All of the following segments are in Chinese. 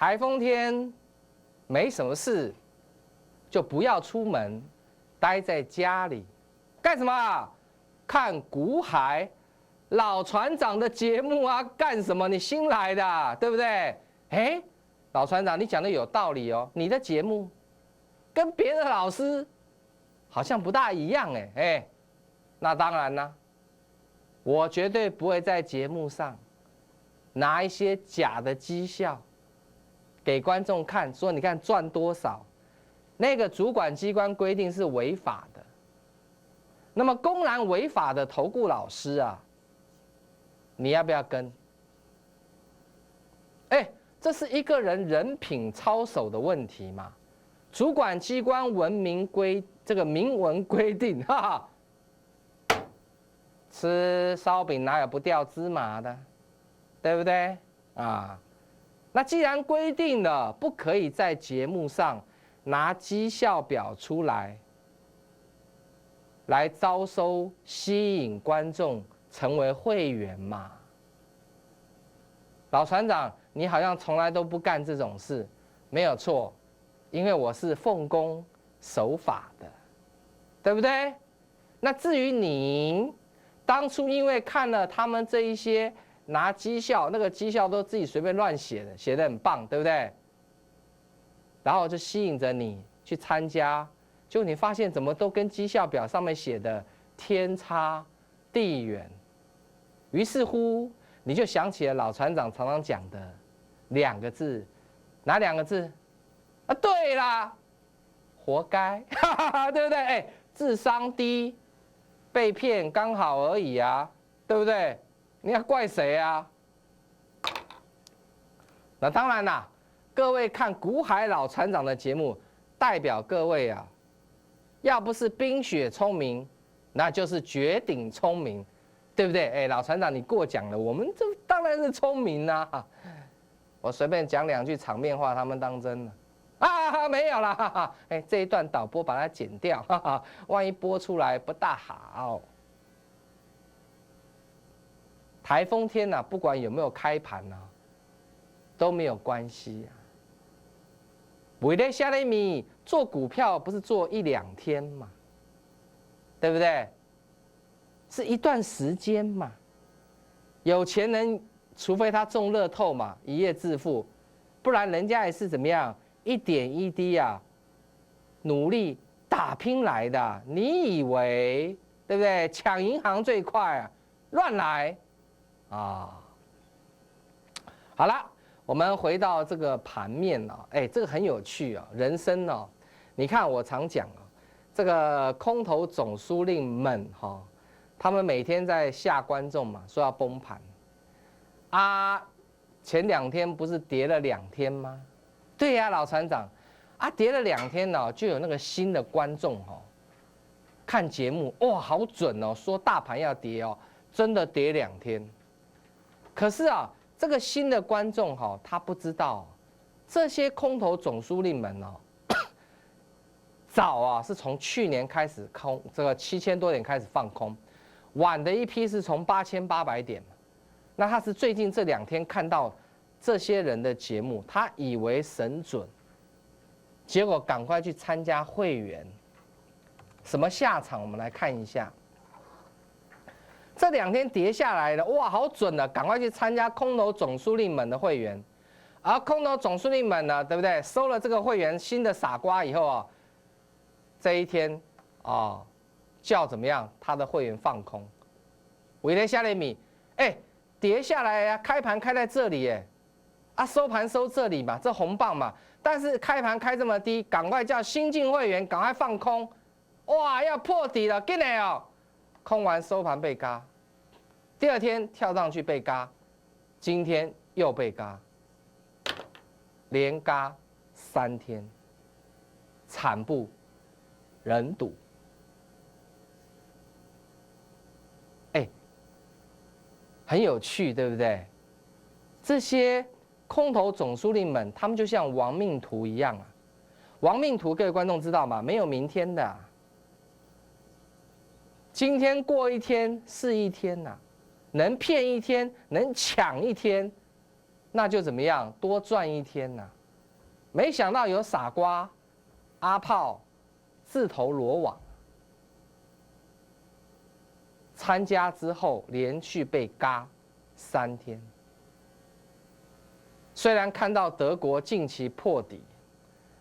台风天没什么事，就不要出门，待在家里，干什么啊？看股海老船长的节目啊？干什么？你新来的啊，对不对？哎，老船长，你讲的有道理哦。你的节目跟别的老师好像不大一样哎，那当然啦，我绝对不会在节目上拿一些假的绩效给观众看，说你看赚多少，那个主管机关规定是违法的。那么公然违法的投顾老师啊，你要不要跟？哎，这是一个人人品操守的问题嘛？主管机关这个明文规定，哈哈，吃烧饼哪有不掉芝麻的，对不对啊？那既然规定了不可以在节目上拿绩效表出来招收吸引观众成为会员嘛，老船长，你好像从来都不干这种事，没有错，因为我是奉公守法的，对不对？那至于你当初因为看了他们这一些拿绩效，那个绩效都自己随便乱写的，写得很棒，对不对？然后就吸引着你去参加，结果你发现怎么都跟绩效表上面写的天差地远，于是乎你就想起了老船长常常讲的2个字，哪2个字？啊，对啦，活该，哈哈哈，对不对？哎，智商低，被骗刚好而已啊，对不对？你要怪谁啊？那当然啦，各位看股海老船长的节目，代表各位啊，要不是冰雪聪明，那就是绝顶聪明，对不对？哎，老船长你过奖了，我们这当然是聪明啊。我随便讲2句场面话，他们当真了啊？没有啦，哈哈，哎，这一段导播把它剪掉，哈哈，万一播出来不大好。台风天啊，不管有没有开盘啊，都没有关系啊。为了下雷米做股票不是做1、2天嘛，对不对？是一段时间嘛。有钱人除非他中乐透嘛，一夜致富，不然人家也是怎么样，一点一滴啊，努力打拼来的。你以为对不对？抢银行最快啊，乱来啊！好了。我们回到这个盘面啊，哎，这个很有趣啊，人生哦，你看我常讲啊，这个空头总司令们哈，他们每天在吓观众嘛，说要崩盘啊，前2天不是跌了2天吗？对呀，老船长啊，跌了2天呢，就有那个新的观众哈，看节目哇，好准哦，说大盘要跌哦，真的跌2天，可是啊。这个新的观众哈，他不知道这些空头总司令们哦，早啊是从去年开始空，这个7000多点开始放空，晚的一批是从8800点，那他是最近这2天看到这些人的节目，他以为神准，结果赶快去参加会员，什么下场？我们来看一下。这2天跌下来了，哇，好准啊！赶快去参加空头总司令们的会员，而空头总司令们呢，对不对？收了这个会员新的傻瓜以后啊，这一天啊，叫怎么样？他的会员放空，尾天下雷米，哎，跌下来呀，开盘开在这里耶，啊，收盘收这里嘛，这红棒嘛，但是开盘开这么低，赶快叫新进会员赶快放空，哇，要破底了，进来哦，空完收盘被嘎。第2天跳上去被嘎，今天又被嘎，连嘎3天，惨不忍睹。哎，很有趣，对不对？这些空头总司令们，他们就像亡命徒一样啊！亡命徒，各位观众知道吗？没有明天的，今天过一天是一天呐。能骗一天，能抢一天，那就怎么样，多赚一天呐、没想到有傻瓜阿炮自投罗网，参加之后连续被嘎3天。虽然看到德国近期破底，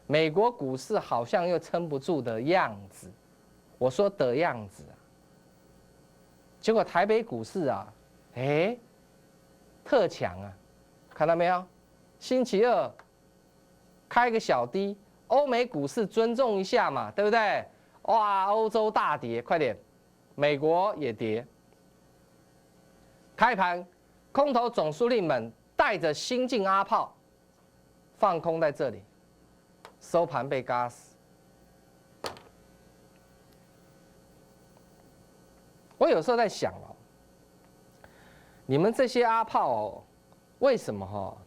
美国股市好像又撑不住的样子，我说的样子啊，结果台北股市啊，特强啊，看到没有？星期二开个小低，欧美股市尊重一下嘛，对不对？哇，欧洲大跌，快点，美国也跌。开盘，空头总司令们带着新进阿炮放空在这里，收盘被嘎死。我有时候在想哦，你们这些阿炮哦，为什么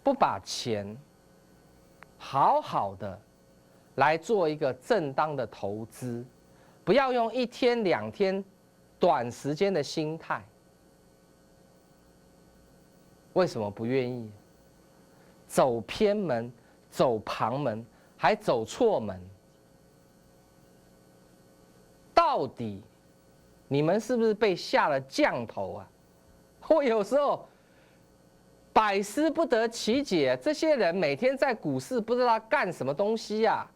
不把钱好好的来做一个正当的投资，不要用1天2天短时间的心态？为什么不愿意？走偏门，走旁门，还走错门。到底你们是不是被下了降头啊？我有时候百思不得其解，这些人每天在股市不知道干什么东西呀、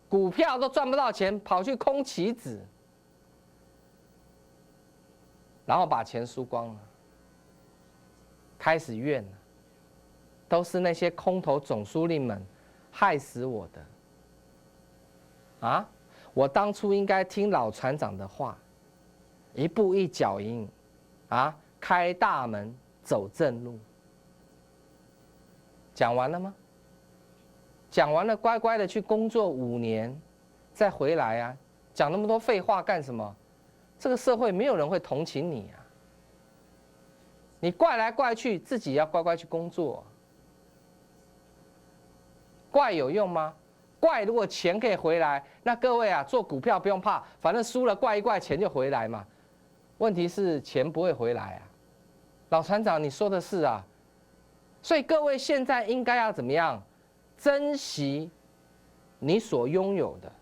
股票都赚不到钱，跑去空期指，然后把钱输光了。开始怨了，都是那些空头总司令们害死我的啊！我当初应该听老船长的话，一步一脚印啊，开大门走正路。讲完了吗？讲完了，乖乖的去工作5年，再回来啊！讲那么多废话干什么？这个社会没有人会同情你啊！你怪来怪去，自己要乖乖去工作。怪有用吗？怪如果钱可以回来，那各位啊，做股票不用怕，反正输了怪一怪，钱就回来嘛。问题是钱不会回来啊。老船长，你说的是啊。所以各位现在应该要怎么样？珍惜你所拥有的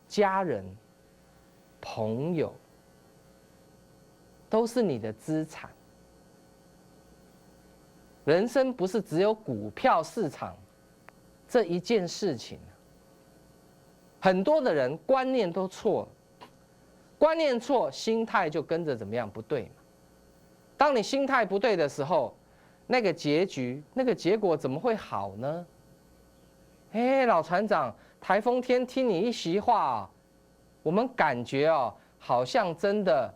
家人、朋友，都是你的资产。人生不是只有股票市场这一件事情，很多的人观念都错了，观念错，心态就跟着怎么样不对嘛。当你心态不对的时候，那个结局、那个结果怎么会好呢？老船长，台风天听你一席话，我们感觉好像真的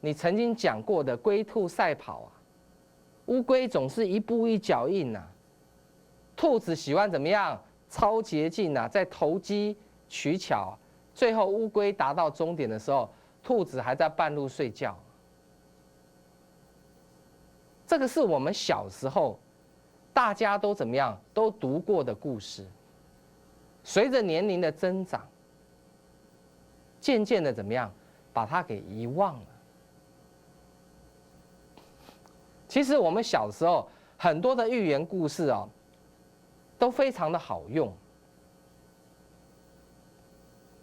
你曾经讲过的龟兔赛跑啊。乌龟总是一步一脚印呐，兔子喜欢怎么样？超捷径啊，在投机取巧，最后乌龟达到终点的时候，兔子还在半路睡觉。这个是我们小时候大家都怎么样都读过的故事。随着年龄的增长，渐渐的怎么样把它给遗忘了。其实我们小时候很多的寓言故事都非常的好用，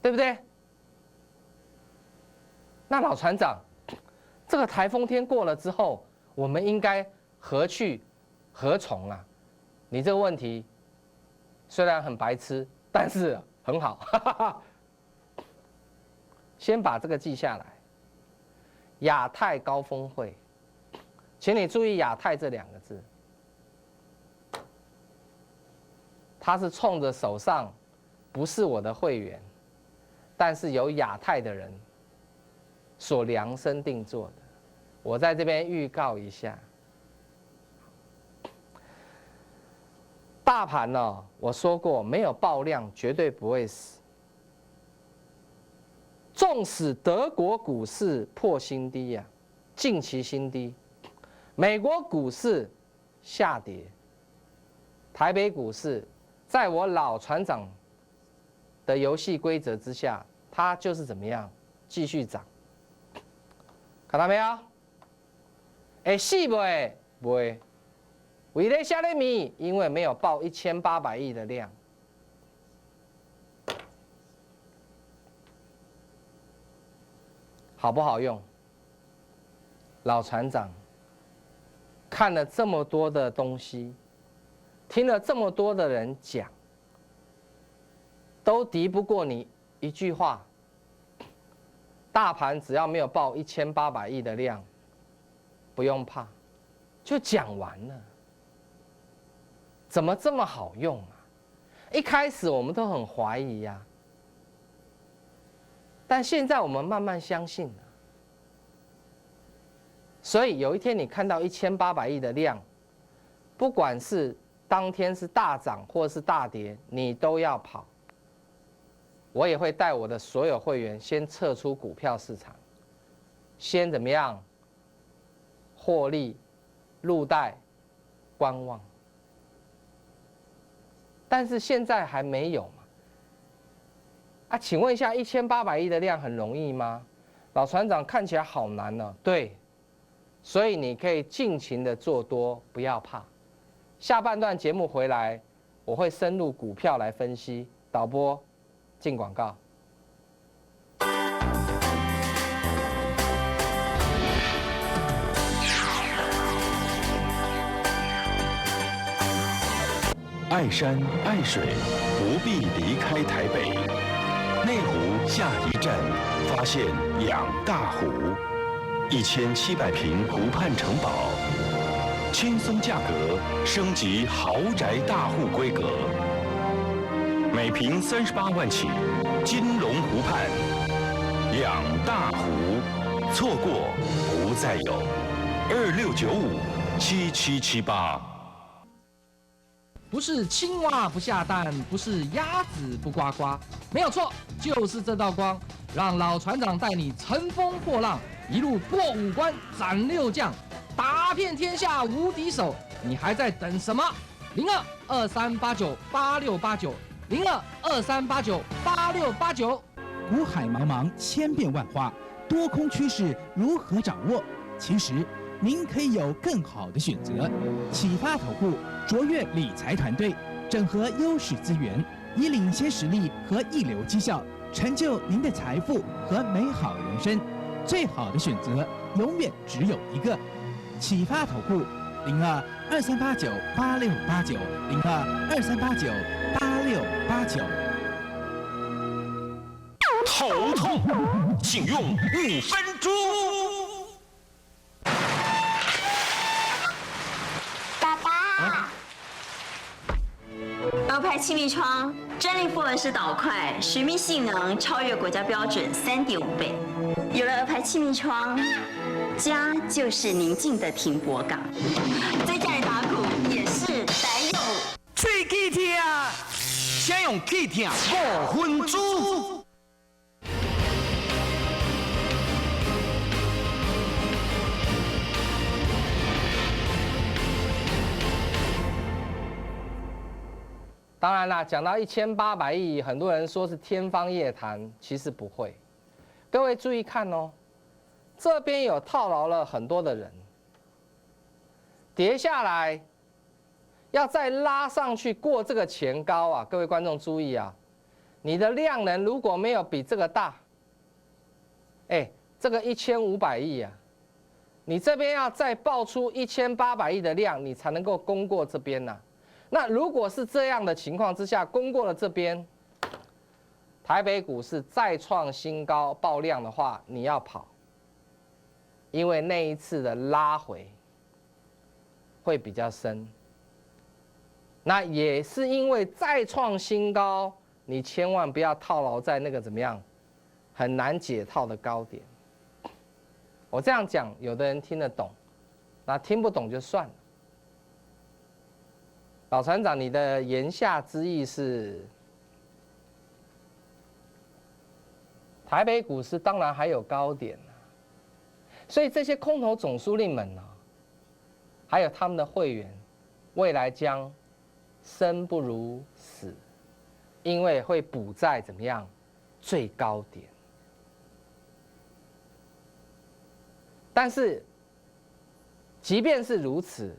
对不对？那老船长，这个台风天过了之后，我们应该何去何从啊？你这个问题虽然很白痴，但是很好。先把这个记下来。亚太高峰会。请你注意亚太这2个字，他是冲着手上不是我的会员，但是有亚太的人所量身定做的。我在这边预告一下，大盘呢，我说过没有爆量绝对不会死。纵使德国股市破新低呀，近期新低。美国股市下跌，台北股市在我老船长的游戏规则之下，它就是怎么样继续涨，看到没有？死不会？不会。为了下列米，因为没有报1800亿的量，好不好用？老船长看了这么多的东西，听了这么多的人讲，都敌不过你一句话。大盘只要没有报1800亿的量，不用怕，就讲完了。怎么这么好用啊？一开始我们都很怀疑呀，但现在我们慢慢相信了。所以有一天你看到1800亿的量，不管是当天是大涨或是大跌，你都要跑。我也会带我的所有会员先撤出股票市场，先怎么样？获利、入袋、观望。但是现在还没有嘛？啊，请问一下，1800亿的量很容易吗？老船长看起来好难呢。对，所以你可以尽情的做多，不要怕。下半段节目回来，我会深入股票来分析。导播。进广告。爱山爱水，不必离开台北。内湖下一站，发现养大湖，1700平湖畔城堡，轻松价格升级豪宅大户规格。每平38万起，金龙湖畔，养大湖，错过不再有。26957778。不是青蛙不下蛋，不是鸭子不呱呱，没有错，就是这道光，让老船长带你乘风破浪，一路过5关斩6将，打遍天下无敌手。你还在等什么？0223898689。0223898689。股海茫茫，千变万化，多空趋势如何掌握？其实您可以有更好的选择。启发投顾卓越理财团队，整合优势资源，以领先实力和一流绩效，成就您的财富和美好人生。最好的选择永远只有一个。启发投顾0223898689，0223898689。头痛，请用5分钟。爸爸，鹅牌气密窗专利复合式导块，水密性能超越国家标准3.5倍。有了鹅牌气密窗，家就是宁静的停泊港，在家里打鼓也是得用。喙齿痛，请用气痛5分钟。当然啦，讲到1800亿，很多人说是天方夜谭，其实不会。各位注意看哦，这边有套牢了很多的人，跌下来，要再拉上去过这个前高啊！各位观众注意啊，你的量能如果没有比这个大，这个1500亿啊，你这边要再爆出1800亿的量，你才能够攻过这边呐。那如果是这样的情况之下，攻过了这边，台北股市再创新高爆量的话，你要跑，因为那一次的拉回会比较深。那也是因为再创新高，你千万不要套牢在那个怎么样很难解套的高点。我这样讲，有的人听得懂，那听不懂就算了。老船长，你的言下之意是，台北股市当然还有高点啊，所以这些空头总司令们呢，还有他们的会员，未来将生不如死，因为会补在怎么样最高点。但是，即便是如此，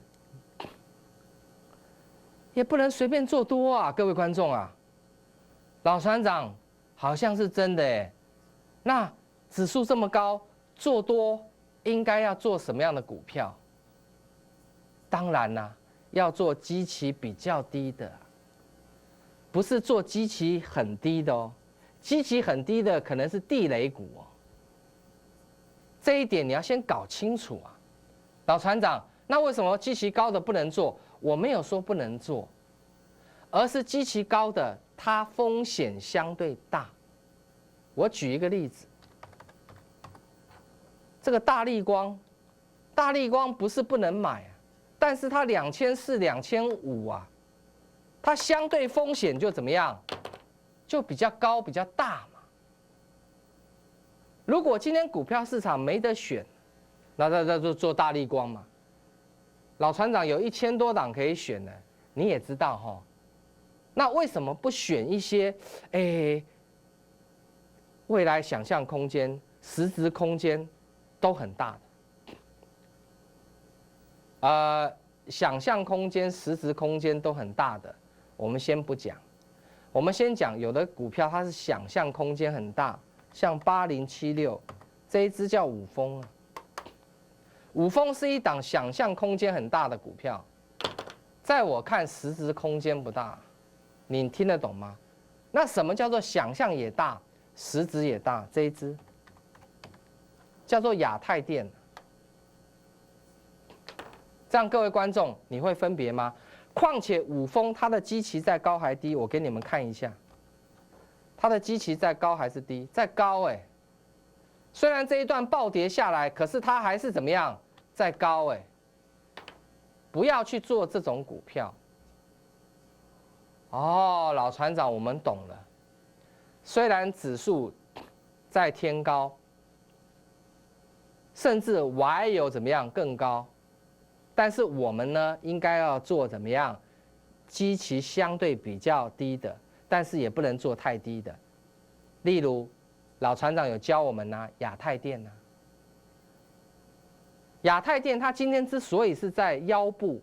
也不能随便做多啊，各位观众啊。老船长好像是真的哎，那指数这么高，做多应该要做什么样的股票？当然啦，要做基期比较低的，不是做基期很低的哦。基期很低的可能是地雷股哦。这一点你要先搞清楚啊，老船长。那为什么基期高的不能做？我没有说不能做，而是基期高的它风险相对大。我举一个例子，这个大立光，大立光不是不能买啊，但是它2400、2500啊，它相对风险就怎么样？就比较高、比较大嘛。如果今天股票市场没得选，那就做大立光嘛。老船长有1000多档可以选的，你也知道哈。那为什么不选一些未来想象空间、实质空间都很大的？想象空间、实质空间都很大的，我们先不讲。我们先讲有的股票它是想象空间很大，像8076这一只叫五丰啊。五丰是一档想象空间很大的股票，在我看实质空间不大，你听得懂吗？那什么叫做想象也大，实质也大？这一只叫做亚太电。这样各位观众你会分别吗？况且五丰它的基期在高还低？我给你们看一下，它的基期在高还是低？在高哎。虽然这一段暴跌下来，可是它还是怎么样？在高哎。不要去做这种股票。哦，老船长，我们懂了。虽然指数在天高，甚至还有怎么样更高，但是我们呢，应该要做怎么样？基期相对比较低的，但是也不能做太低的。例如，老船长有教我们啊，亚太电啊。亚太电它今天之所以是在腰部，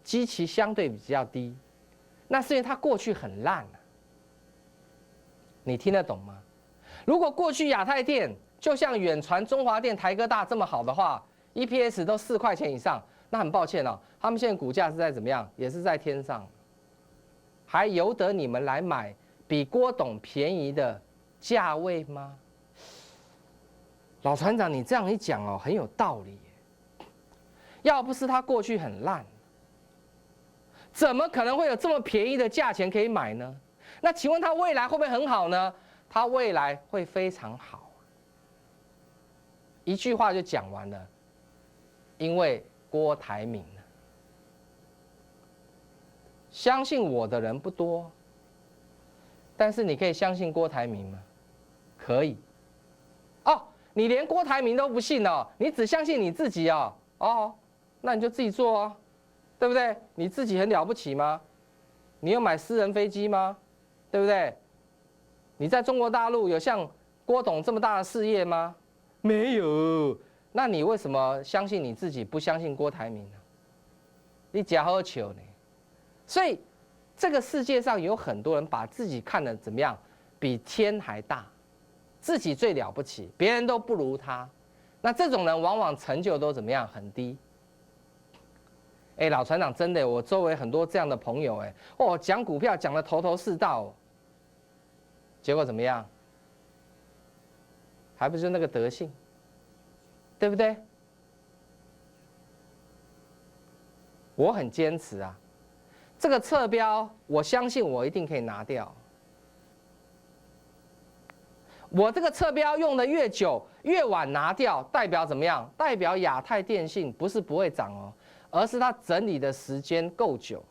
基期相对比较低，那是因为它过去很烂啊。你听得懂吗？如果过去亚太电就像远传、中华电、台哥大这么好的话 ，EPS 都4块钱以上，那很抱歉哦，他们现在股价是在怎么样？也是在天上，还由得你们来买比郭董便宜的价位吗？老船长，你这样一讲哦，很有道理耶。要不是他过去很烂，怎么可能会有这么便宜的价钱可以买呢？那请问他未来会不会很好呢？他未来会非常好。一句话就讲完了，因为郭台铭啊，相信我的人不多，但是你可以相信郭台铭吗？可以。哦，你连郭台铭都不信哦，你只相信你自己哦。哦，那你就自己做啊，对不对？你自己很了不起吗？你有买私人飞机吗？对不对？你在中国大陆有像郭董这么大的事业吗？没有。那你为什么相信你自己，不相信郭台铭呢？你假好球呢？所以这个世界上有很多人把自己看得怎么样，比天还大，自己最了不起，别人都不如他。那这种人往往成就都怎么样，很低。哎，老船长，真的，我周围很多这样的朋友，哦，讲股票讲得头头是道，结果怎么样？还不是那个德性，对不对？我很坚持啊，这个侧标，我相信我一定可以拿掉。我这个侧标用的越久，越晚拿掉，代表怎么样？代表亚太电信不是不会涨哦，而是它整理的时间够久。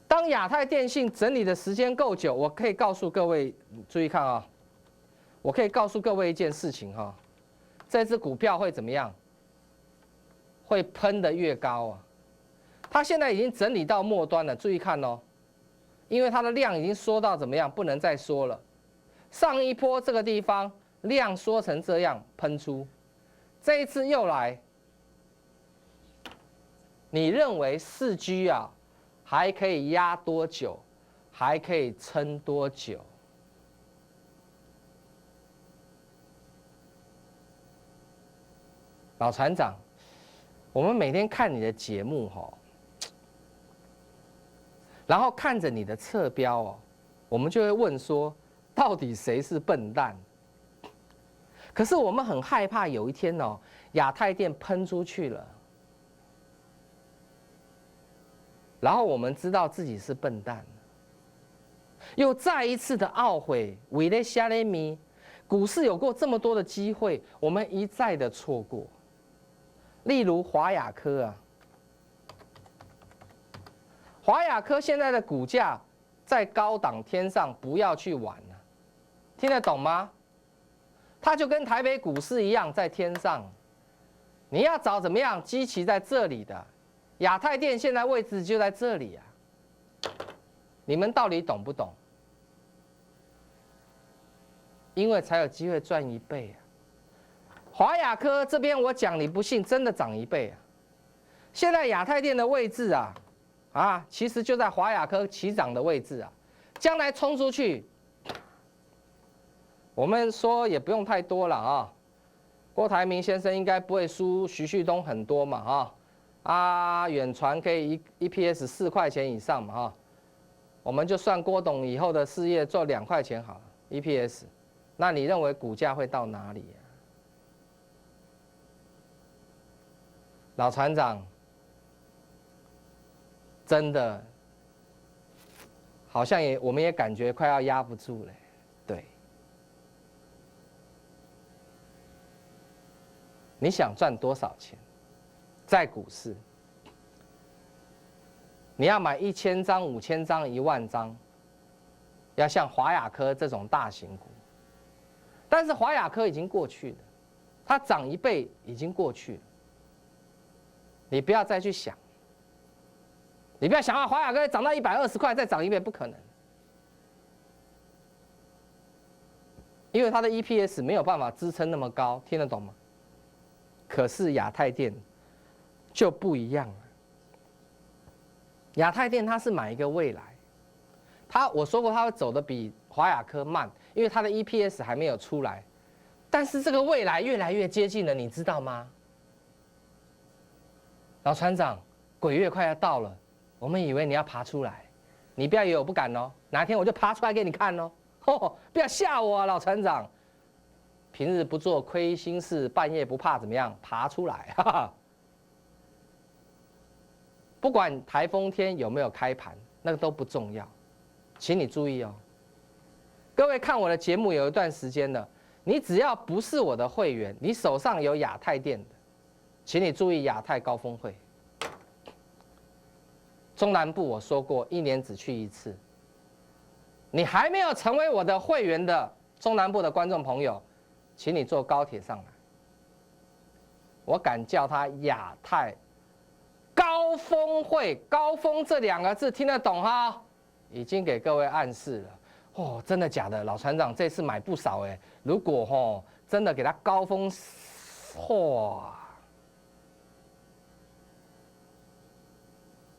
当亚太电信整理的时间够久，我可以告诉各位，注意看啊，我可以告诉各位一件事情哈，这只股票会怎么样？会喷得越高啊！它现在已经整理到末端了，注意看哦，因为它的量已经缩到怎么样，不能再缩了。上一波这个地方量缩成这样喷出，这一次又来，你认为4G 啊还可以压多久，还可以撑多久？老船长，我们每天看你的节目哈，然后看着你的侧标哦，我们就会问说，到底谁是笨蛋？可是我们很害怕有一天哦，亚太电喷出去了，然后我们知道自己是笨蛋，又再一次的懊悔，为了虾雷米，股市有过这么多的机会，我们一再的错过。例如华亚科啊，华亚科现在的股价在高档天上，不要去玩了，听得懂吗？它就跟台北股市一样在天上，你要找怎么样基期在这里的，亚太电现在位置就在这里啊，你们到底懂不懂？因为才有机会赚1倍啊。华亚科这边我讲你不信，真的涨1倍啊！现在亚太电的位置啊，其实就在华亚科起涨的位置啊，将来冲出去，我们说也不用太多了啊。郭台铭先生应该不会输徐旭东很多嘛远传可以EPS 4块钱以上嘛我们就算郭董以后的事业做2块钱好了 EPS， 那你认为股价会到哪里老船长，真的好像我们也感觉快要压不住了，对。你想赚多少钱？在股市，你要买1000张、5000张、1万张，要像华亚科这种大型股。但是华亚科已经过去了，它涨1倍已经过去了。你不要再去想，你不要想华亚科涨到120块再涨1倍，不可能，因为它的 EPS 没有办法支撑那么高，听得懂吗？可是亚太电就不一样了，亚太电它是买一个未来，我说过它会走得比华亚科慢，因为它的 EPS 还没有出来，但是这个未来越来越接近了，你知道吗？老船长，鬼月快要到了，我们以为你要爬出来，你不要以为我不敢哦，哪天我就爬出来给你看哦，不要吓我啊，老船长。平日不做亏心事，半夜不怕怎么样爬出来，不管台风天有没有开盘，那个都不重要，请你注意哦。各位看我的节目有一段时间了，你只要不是我的会员，你手上有亚太电的，请你注意亚太高峰会。中南部我说过，1年只去1次。你还没有成为我的会员的中南部的观众朋友，请你坐高铁上来。我敢叫它亚太高峰会，高峰这2个字听得懂哈？已经给各位暗示了。真的假的？老船长这次买不少哎。如果真的给它高峰，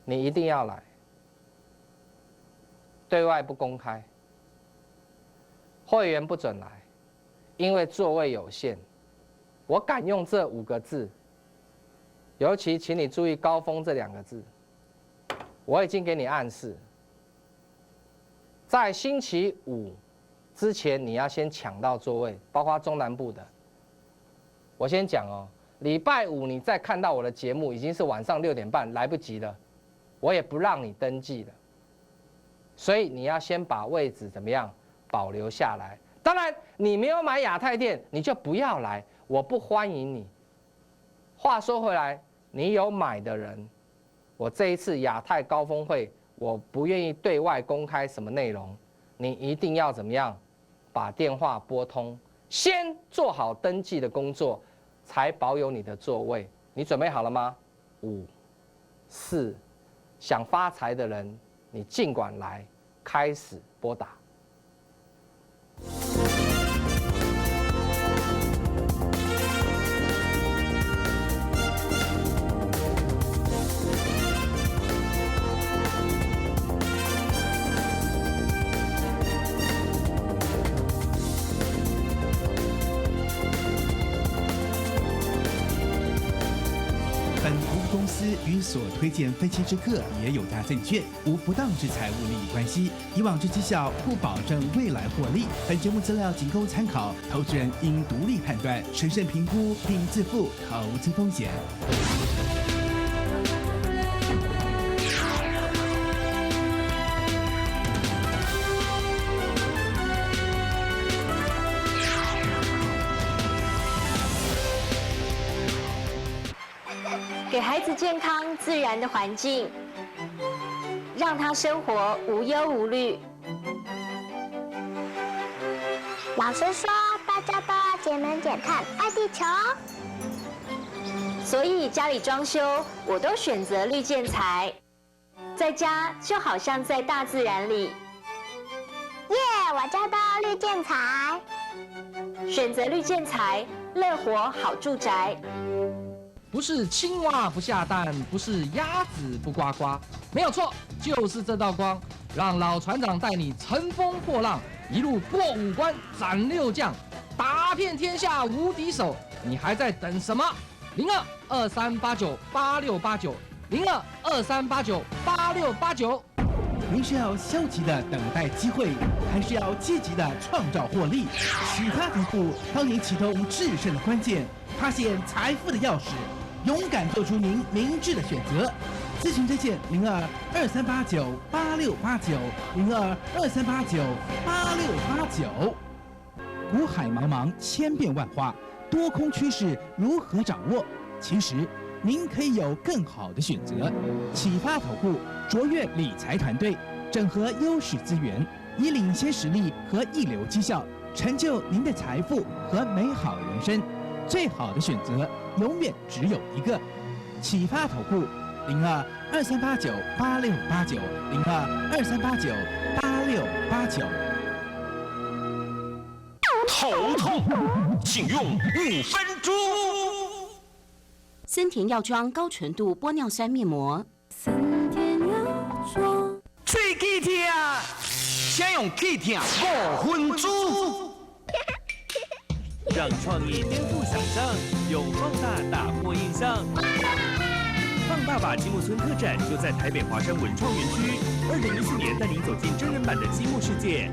你一定要来，对外不公开，会员不准来，因为座位有限。我敢用这5个字，尤其请你注意高峰这2个字，我已经给你暗示，在星期5之前你要先抢到座位，包括中南部的。我先讲哦，礼拜5你再看到我的节目已经是晚上6点半，来不及了，我也不让你登记了，所以你要先把位置怎么样保留下来。当然，你没有买亚太电，你就不要来，我不欢迎你。话说回来，你有买的人，我这一次亚太高峰会，我不愿意对外公开什么内容，你一定要怎么样，把电话拨通，先做好登记的工作，才保有你的座位。你准备好了吗？5、4，想发财的人，你尽管来，开始拨打。公司与所推荐分期之客也有大证券无不当之财务利益关系，以往之绩效不保证未来获利。本节目资料仅供参考，投资人应独立判断、审慎评估并自负投资风险。给孩子健康自然的环境，让他生活无忧无虑。老师说，大家都要节能减碳，爱地球。所以家里装修，我都选择绿建材，在家就好像在大自然里。耶，我家都要绿建材。选择绿建材，乐活好住宅。不是青蛙不下蛋，不是鸭子不呱呱，没有错，就是这道光，让老船长带你乘风破浪，一路过5关斩6将，打遍天下无敌手。你还在等什么？0223898689，0223898689。您是要消极的等待机会，还是要积极的创造获利？启发投顾帮您启动制胜的关键，发现财富的钥匙，勇敢做出您明智的选择。咨询热线0223898689，0223898689。股海茫茫，千变万化，多空趋势如何掌握？其实您可以有更好的选择。启发投顾卓越理财团队，整合优势资源，以领先实力和一流绩效，成就您的财富和美好人生。最好的选择永远只有一个。启发投顾0223898689，0223898689。头痛，请用5分钟。森田药妆高纯度玻尿酸面膜。森田药妆。喙齿痛，请用齿痛5分钟。让创意颠覆想象，用放大打破印象。放大吧积木村特展就在台北华山文创园区，2014年带您走进真人版的积木世界。